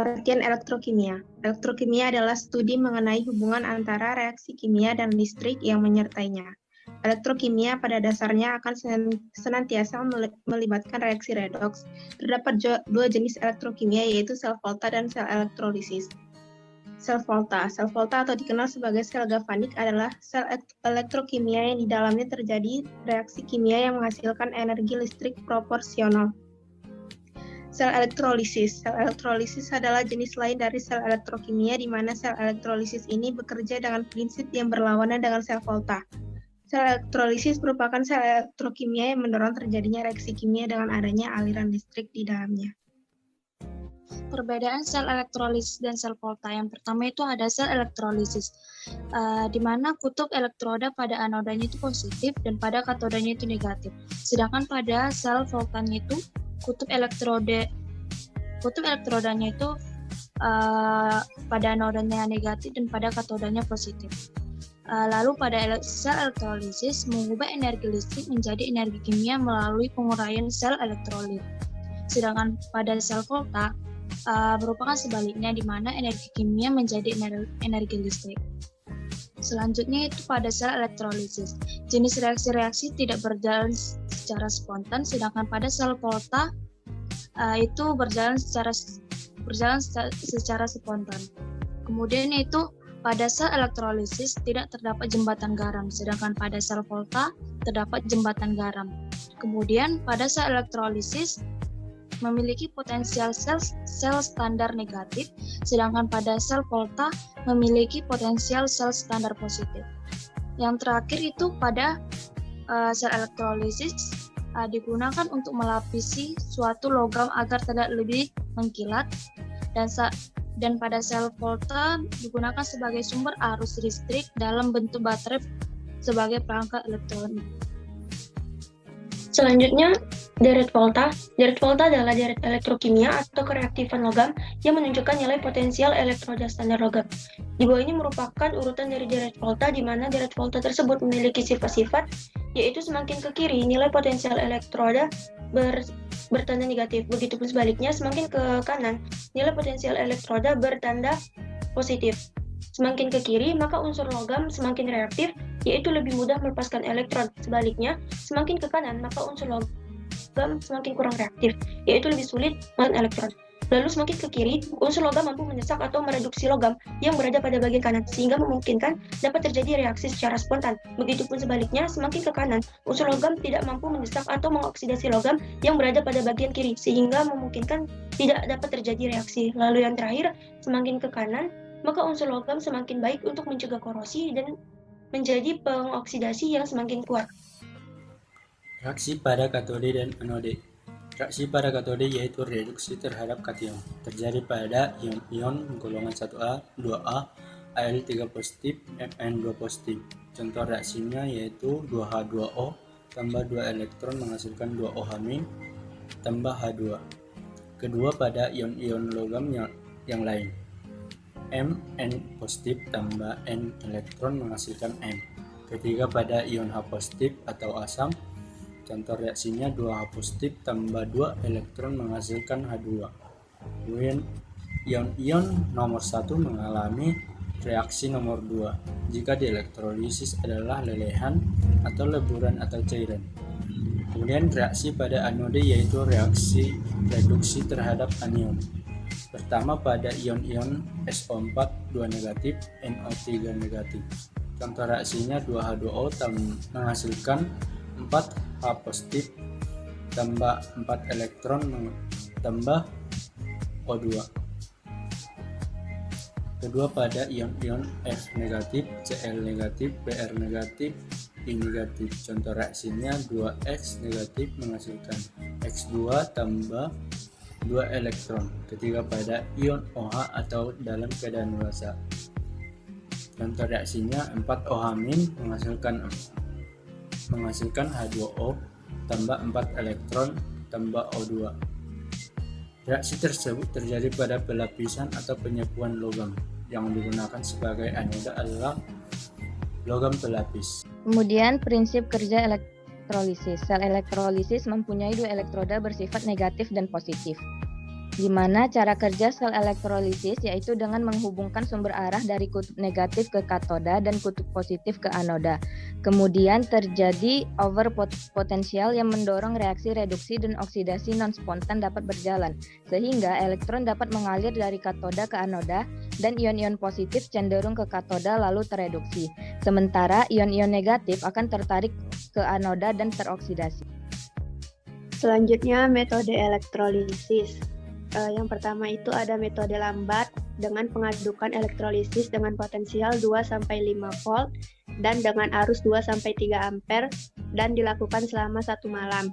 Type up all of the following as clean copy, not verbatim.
Pengertian elektrokimia. Elektrokimia adalah studi mengenai hubungan antara reaksi kimia dan listrik yang menyertainya. Elektrokimia pada dasarnya akan senantiasa melibatkan reaksi redoks. Terdapat dua jenis elektrokimia, yaitu sel volta dan sel elektrolisis. Sel volta atau dikenal sebagai sel galvanik adalah sel elektrokimia yang di dalamnya terjadi reaksi kimia yang menghasilkan energi listrik proporsional. Sel elektrolisis adalah jenis lain dari sel elektrokimia, di mana sel elektrolisis ini bekerja dengan prinsip yang berlawanan dengan sel volta. Sel elektrolisis merupakan sel elektrokimia yang mendorong terjadinya reaksi kimia dengan adanya aliran listrik di dalamnya. Perbedaan sel elektrolisis dan sel volta. Yang pertama itu ada sel elektrolisis, di mana kutub elektroda pada anodanya itu positif dan pada katodanya itu negatif. Sedangkan pada sel voltanya itu kutub elektrodanya itu pada anodanya negatif dan pada katodanya positif. Lalu pada sel elektrolisis mengubah energi listrik menjadi energi kimia melalui penguraian sel elektrolit. Sedangkan pada sel volta merupakan sebaliknya, di mana energi kimia menjadi energi listrik. Selanjutnya itu pada sel elektrolisis. Jenis reaksi-reaksi tidak berjalan secara spontan, sedangkan pada sel volta itu berjalan secara spontan. Kemudian itu pada sel elektrolisis tidak terdapat jembatan garam, sedangkan pada sel volta terdapat jembatan garam. Kemudian pada sel elektrolisis memiliki potensial sel standar negatif, sedangkan pada sel volta memiliki potensial sel standar positif. Yang terakhir itu pada sel elektrolisis digunakan untuk melapisi suatu logam agar tidak lebih mengkilat, dan pada sel volta digunakan sebagai sumber arus listrik dalam bentuk baterai sebagai perangkat elektronik. Selanjutnya, deret volta. Deret volta adalah deret elektrokimia atau kereaktifan logam yang menunjukkan nilai potensial elektroda standar logam. Di bawah ini merupakan urutan dari deret volta, di mana deret volta tersebut memiliki sifat-sifat, yaitu semakin ke kiri nilai potensial elektroda bertanda negatif. Begitupun sebaliknya, semakin ke kanan nilai potensial elektroda bertanda positif. Semakin ke kiri, maka unsur logam semakin reaktif, yaitu lebih mudah melepaskan elektron. Sebaliknya, semakin ke kanan, maka unsur logam semakin kurang reaktif, yaitu lebih sulit melepaskan elektron. Lalu semakin ke kiri, unsur logam mampu mendesak atau mereduksi logam yang berada pada bagian kanan, sehingga memungkinkan dapat terjadi reaksi secara spontan. Begitupun sebaliknya, semakin ke kanan, unsur logam tidak mampu mendesak atau mengoksidasi logam yang berada pada bagian kiri, sehingga memungkinkan tidak dapat terjadi reaksi. Lalu yang terakhir, semakin ke kanan, maka unsur logam semakin baik untuk mencegah korosi dan menjadi pengoksidasi yang semakin kuat. Reaksi pada katode dan anode. Reaksi pada katode yaitu reduksi terhadap kation. Terjadi pada ion-ion golongan 1A, 2A, Al3 positif, Mn2 positif. Contoh reaksinya yaitu 2H2O tambah 2 elektron menghasilkan 2OH- tambah H2. Kedua pada ion-ion logam yang lain. Mn positif tambah N elektron menghasilkan M. Ketiga pada ion H positif atau asam. Contoh reaksinya 2H positif tambah 2 elektron menghasilkan H2. Kemudian ion-ion nomor 1 mengalami reaksi nomor 2 jika dielektrolisis adalah lelehan atau leburan atau cairan. Kemudian reaksi pada anode yaitu reaksi reduksi terhadap anion. Pertama pada ion-ion SO4 2 negatif, NO3 negatif. Contoh reaksinya 2H2O menghasilkan 4H positif tambah 4 elektron tambah O2. Kedua pada ion-ion F negatif, Cl negatif, Br negatif, I negatif. Contoh reaksinya 2X negatif menghasilkan X2 tambah 2 elektron. Ketiga pada ion OH atau dalam keadaan luasa. Contoh reaksinya 4OH- menghasilkan H2O tambah 4 elektron tambah O2. Reaksi tersebut terjadi pada pelapisan atau penyatuan logam. Yang digunakan sebagai anoda adalah logam pelapis. Kemudian prinsip kerja elektrolisis. Sel elektrolisis mempunyai 2 elektroda bersifat negatif dan positif. di mana cara kerja sel elektrolisis yaitu dengan menghubungkan sumber arah dari kutub negatif ke katoda dan kutub positif ke anoda. Kemudian terjadi overpotensial yang mendorong reaksi reduksi dan oksidasi non-spontan dapat berjalan, sehingga elektron dapat mengalir dari katoda ke anoda dan ion-ion positif cenderung ke katoda lalu tereduksi. Sementara ion-ion negatif akan tertarik ke anoda dan teroksidasi. Selanjutnya metode elektrolisis. Yang pertama itu ada metode lambat dengan pengadukan elektrolisis dengan potensial 2-5 volt dan dengan arus 2-3 ampere dan dilakukan selama 1 malam.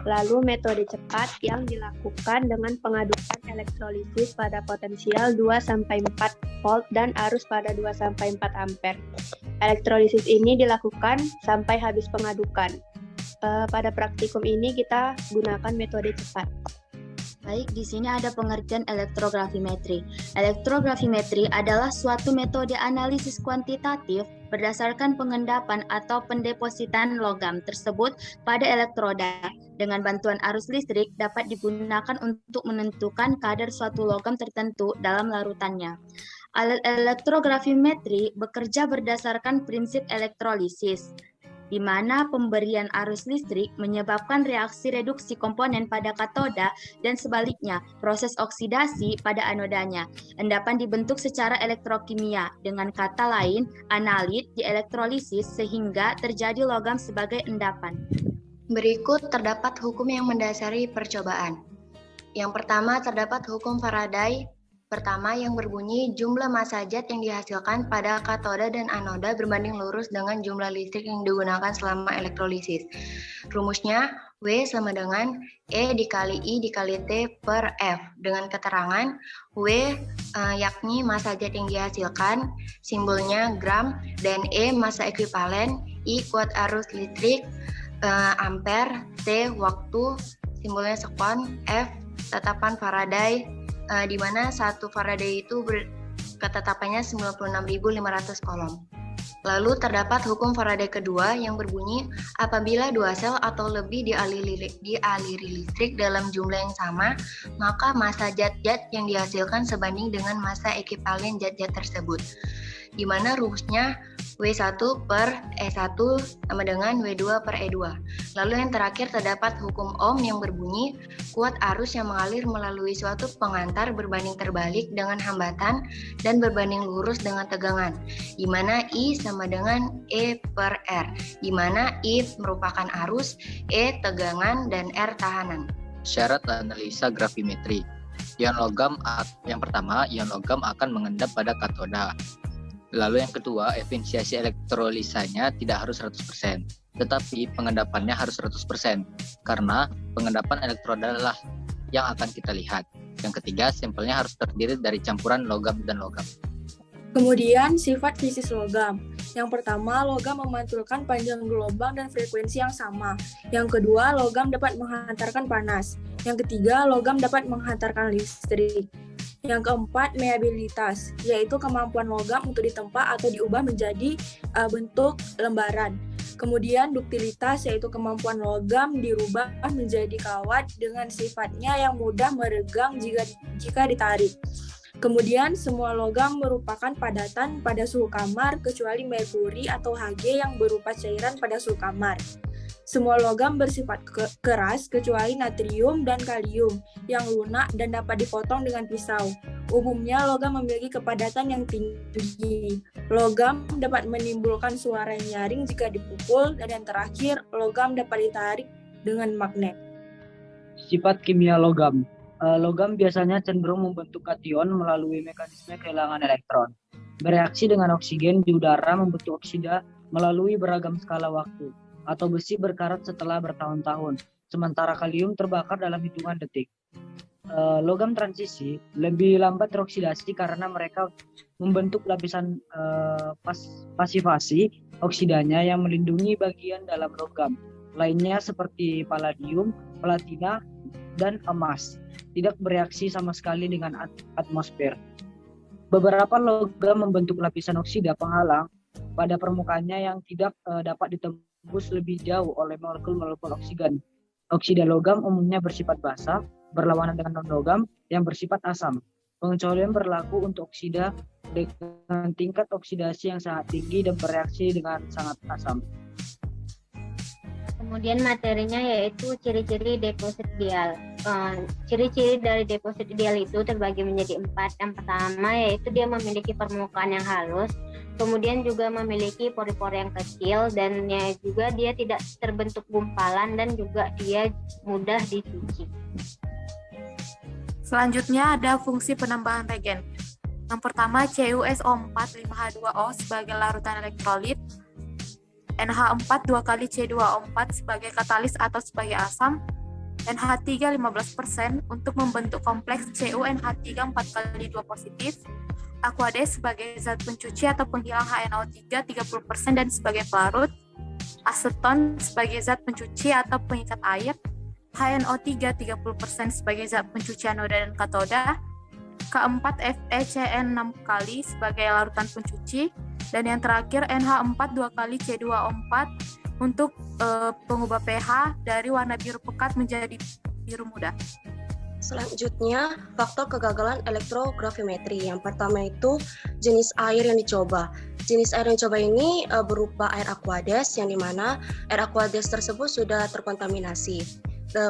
Lalu metode cepat yang dilakukan dengan pengadukan elektrolisis pada potensial 2-4 volt dan arus pada 2-4 ampere. Elektrolisis ini dilakukan sampai habis pengadukan. Pada praktikum ini kita gunakan metode cepat. Baik, di sini ada pengertian elektrografimetri. Elektrografimetri adalah suatu metode analisis kuantitatif berdasarkan pengendapan atau pendepositan logam tersebut pada elektroda. Dengan bantuan arus listrik dapat digunakan untuk menentukan kadar suatu logam tertentu dalam larutannya. Alat elektrografimetri bekerja berdasarkan prinsip elektrolisis, di mana pemberian arus listrik menyebabkan reaksi reduksi komponen pada katoda dan sebaliknya, proses oksidasi pada anodanya. Endapan dibentuk secara elektrokimia, dengan kata lain, analit dielektrolisis sehingga terjadi logam sebagai endapan. Berikut terdapat hukum yang mendasari percobaan. Yang pertama terdapat hukum Faraday. Pertama yang berbunyi jumlah massa zat yang dihasilkan pada katoda dan anoda berbanding lurus dengan jumlah listrik yang digunakan selama elektrolisis. Rumusnya W sama dengan E dikali I dikali T per F dengan keterangan W yakni massa zat yang dihasilkan, simbolnya gram, dan E massa ekuivalen, I kuat arus listrik, ampere, T waktu, simbolnya sekon, F tetapan Faraday, di mana 1 Faraday itu ketetapannya 96.500 kolom. Lalu terdapat hukum Faraday kedua yang berbunyi apabila 2 sel atau lebih dialiri listrik dalam jumlah yang sama, maka massa zat-zat yang dihasilkan sebanding dengan massa ekivalen zat-zat tersebut. Di mana rumusnya W1 per E1 sama dengan W2 per E2. Lalu yang terakhir terdapat hukum Ohm yang berbunyi kuat arus yang mengalir melalui suatu pengantar berbanding terbalik dengan hambatan dan berbanding lurus dengan tegangan, di mana I sama dengan E per R, di mana I merupakan arus, E tegangan, dan R tahanan. Syarat analisa grafimetri. Yang pertama, ion logam akan mengendap pada katoda. Lalu yang kedua, efisiensi elektrolisanya tidak harus 100%, tetapi pengendapannya harus 100%, karena pengendapan elektroda lah yang akan kita lihat. Yang ketiga, sampelnya harus terdiri dari campuran logam dan logam. Kemudian, sifat fisis logam. Yang pertama, logam memantulkan panjang gelombang dan frekuensi yang sama. Yang kedua, logam dapat menghantarkan panas. Yang ketiga, logam dapat menghantarkan listrik. Yang keempat, meabilitas, yaitu kemampuan logam untuk ditempa atau diubah menjadi bentuk lembaran. Kemudian duktilitas, yaitu kemampuan logam dirubah menjadi kawat dengan sifatnya yang mudah meregang jika ditarik. Kemudian semua logam merupakan padatan pada suhu kamar kecuali merkuri atau Hg yang berupa cairan pada suhu kamar. Semua logam bersifat keras kecuali natrium dan kalium yang lunak dan dapat dipotong dengan pisau. Umumnya logam memiliki kepadatan yang tinggi. Logam dapat menimbulkan suara yang nyaring jika dipukul, dan yang terakhir logam dapat ditarik dengan magnet. Sifat kimia logam. Logam biasanya cenderung membentuk kation melalui mekanisme kehilangan elektron. Bereaksi dengan oksigen di udara membentuk oksida melalui beragam skala waktu, atau besi berkarat setelah bertahun-tahun, sementara kalium terbakar dalam hitungan detik. Logam transisi lebih lambat teroksidasi karena mereka membentuk lapisan pasifasi oksidanya yang melindungi bagian dalam logam. Lainnya seperti palladium, platina, dan emas tidak bereaksi sama sekali dengan atmosfer. Beberapa logam membentuk lapisan oksida penghalang pada permukaannya yang tidak dapat ditembus lebih jauh oleh molekul-molekul oksigen. Oksida logam umumnya bersifat basa, berlawanan dengan non-logam yang bersifat asam. Pengecualian berlaku untuk oksida dengan tingkat oksidasi yang sangat tinggi dan bereaksi dengan sangat asam. Kemudian materinya yaitu ciri-ciri deposit ideal. Ciri-ciri dari deposit ideal itu terbagi menjadi 4. Yang pertama yaitu dia memiliki permukaan yang halus, kemudian juga memiliki pori-pori yang kecil, dan juga dia tidak terbentuk gumpalan, dan juga dia mudah dicuci. Selanjutnya ada fungsi penambahan regen. Yang pertama CuSO4 5H2O sebagai larutan elektrolit, NH4 2 kali C2O4 sebagai katalis atau sebagai asam, NH3 15% untuk membentuk kompleks CuNH3 4 kali 2 positif, Aquades sebagai zat pencuci atau penghilang HNO3 30% dan sebagai pelarut, aseton sebagai zat pencuci atau pengikat air, HNO3 30% sebagai zat pencuci anoda dan katoda, keempat FeCN 6 kali sebagai larutan pencuci, dan yang terakhir NH4 2 kali C2O4 untuk pengubah pH dari warna biru pekat menjadi biru muda. Selanjutnya, faktor kegagalan elektrografimetri. Yang pertama itu jenis air yang dicoba. Jenis air yang dicoba ini berupa air Aquades, yang dimana air Aquades tersebut sudah terkontaminasi,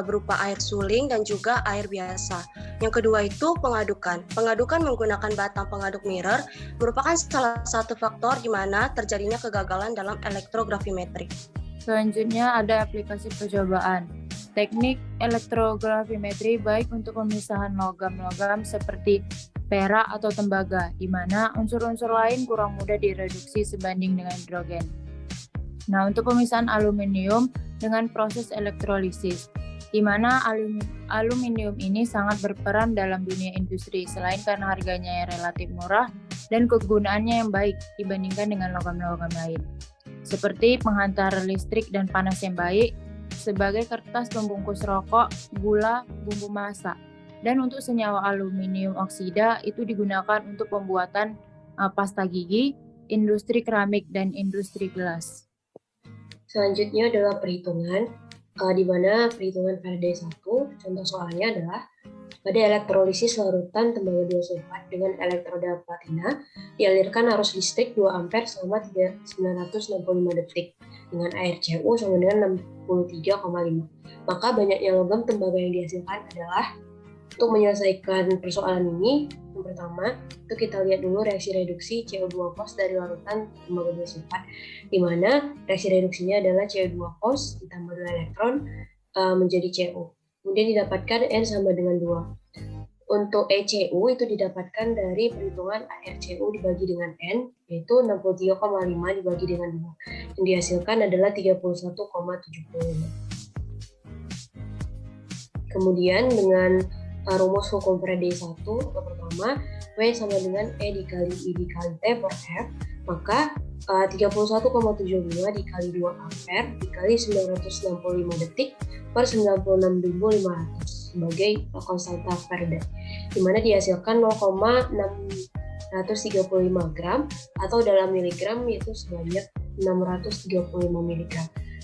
berupa air suling dan juga air biasa. Yang kedua itu pengadukan. Pengadukan menggunakan batang pengaduk mirror merupakan salah satu faktor di mana terjadinya kegagalan dalam elektrografimetri. Selanjutnya ada aplikasi percobaan. Teknik elektrografimetri baik untuk pemisahan logam-logam seperti perak atau tembaga, di mana unsur-unsur lain kurang mudah direduksi sebanding dengan hidrogen. Nah, untuk pemisahan aluminium dengan proses elektrolisis, di mana aluminium ini sangat berperan dalam dunia industri selain karena harganya yang relatif murah dan kegunaannya yang baik dibandingkan dengan logam-logam lain, seperti penghantar listrik dan panas yang baik, sebagai kertas pembungkus rokok, gula, bumbu masak. Dan untuk senyawa aluminium oksida itu digunakan untuk pembuatan pasta gigi, industri keramik, dan industri gelas. Selanjutnya adalah perhitungan, di mana perhitungan Faraday 1, contoh soalnya adalah pada elektrolisis larutan tembaga 2 sulfat dengan elektroda platina dialirkan arus listrik 2 ampere selama 965 detik dengan air Cu sama dengan 63,5. Maka banyaknya logam tembaga yang dihasilkan adalah, untuk menyelesaikan persoalan ini, yang pertama itu kita lihat dulu reaksi reduksi CO2 pos dari larutan tembaga 2 sulfat, di mana reaksi reduksinya adalah CO2 pos ditambah 2 elektron menjadi CO. Kemudian didapatkan N sama dengan 2. Untuk ECU itu didapatkan dari perhitungan ARCU dibagi dengan N, yaitu 63,5 dibagi dengan 2. Yang dihasilkan adalah 31,75. Kemudian dengan rumus hukum Faraday 1, yang pertama, W sama dengan E dikali I dikali T per F, maka 31,75 dikali 2 ampere dikali 965 detik per 96.500 sebagai konstanta Faraday, di mana dihasilkan 0,635 gram atau dalam miligram yaitu sebanyak 635 mg.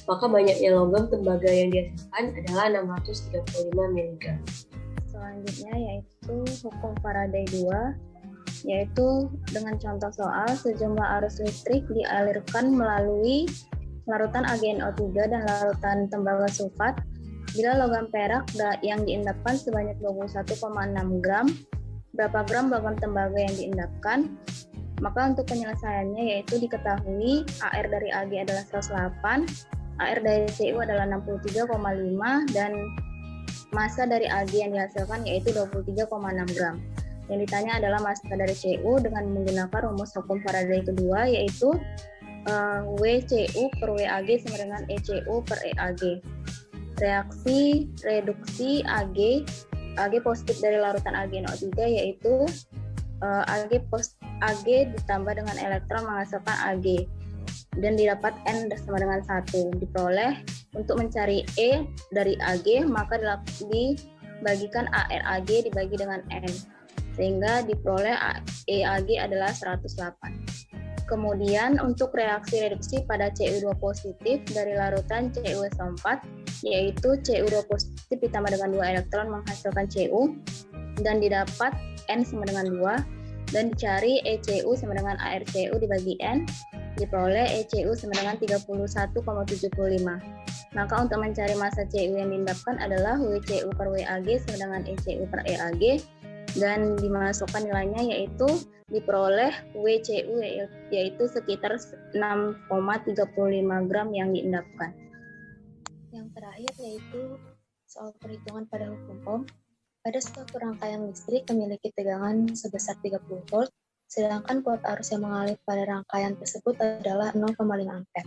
Maka banyaknya logam tembaga yang dihasilkan adalah 635 mg. Selanjutnya yaitu hukum Faraday 2, yaitu dengan contoh soal sejumlah arus listrik dialirkan melalui larutan AgNO3 dan larutan tembaga sulfat bila logam perak yang diendapkan sebanyak 21,6 gram. Berapa gram logam tembaga yang diendapkan? Maka untuk penyelesaiannya yaitu diketahui AR dari Ag adalah 108, AR dari Cu adalah 63,5, dan massa dari Ag yang dihasilkan yaitu 23,6 gram. Yang ditanya adalah massa dari Cu dengan menggunakan rumus hukum Faraday kedua, yaitu WCU per WAG sama dengan ECU per EAG. Reaksi reduksi Ag positif dari larutan AgNO3 yaitu Ag ditambah dengan elektron menghasilkan Ag, dan didapat N sama dengan 1. Diperoleh untuk mencari E dari Ag, maka dibagikan ARAG dibagi dengan N, sehingga diperoleh EAG adalah 108. Kemudian untuk reaksi reduksi pada Cu2 positif dari larutan CuSO4 yaitu Cu2 positif ditambah dengan 2 elektron menghasilkan Cu, dan didapat N sama dengan 2, dan dicari ECU sama dengan ARCU dibagi N, diperoleh ECU sama dengan 31,75. Maka untuk mencari massa Cu yang diendapkan adalah WCU per WAG sama dengan ECU per EAG, dan dimasukkan nilainya yaitu diperoleh WCU yaitu sekitar 6,35 gram yang diendapkan. Yang terakhir yaitu soal perhitungan pada hukum Ohm. Pada suatu rangkaian listrik memiliki tegangan sebesar 30 volt, sedangkan kuat arus yang mengalir pada rangkaian tersebut adalah 0,5 ampere.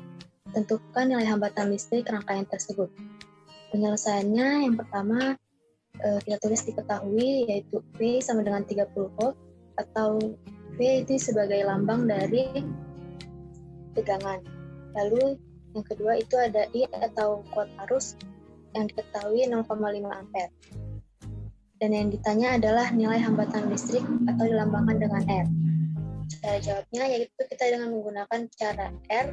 Tentukan nilai hambatan listrik rangkaian tersebut. Penyelesaiannya yang pertama kita tulis diketahui yaitu V sama dengan 30 volt atau V itu sebagai lambang dari tegangan. Lalu yang kedua itu ada I atau kuat arus yang diketahui 0,5 ampere. Dan yang ditanya adalah nilai hambatan listrik atau dilambangkan dengan R. Cara jawabnya yaitu kita dengan menggunakan cara R.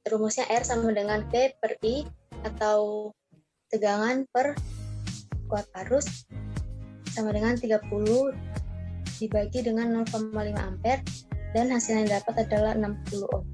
Rumusnya R sama dengan V per I atau tegangan per kuat arus sama dengan 30 dibagi dengan 0,5 ampere dan hasilnya dapat adalah 60 ohm.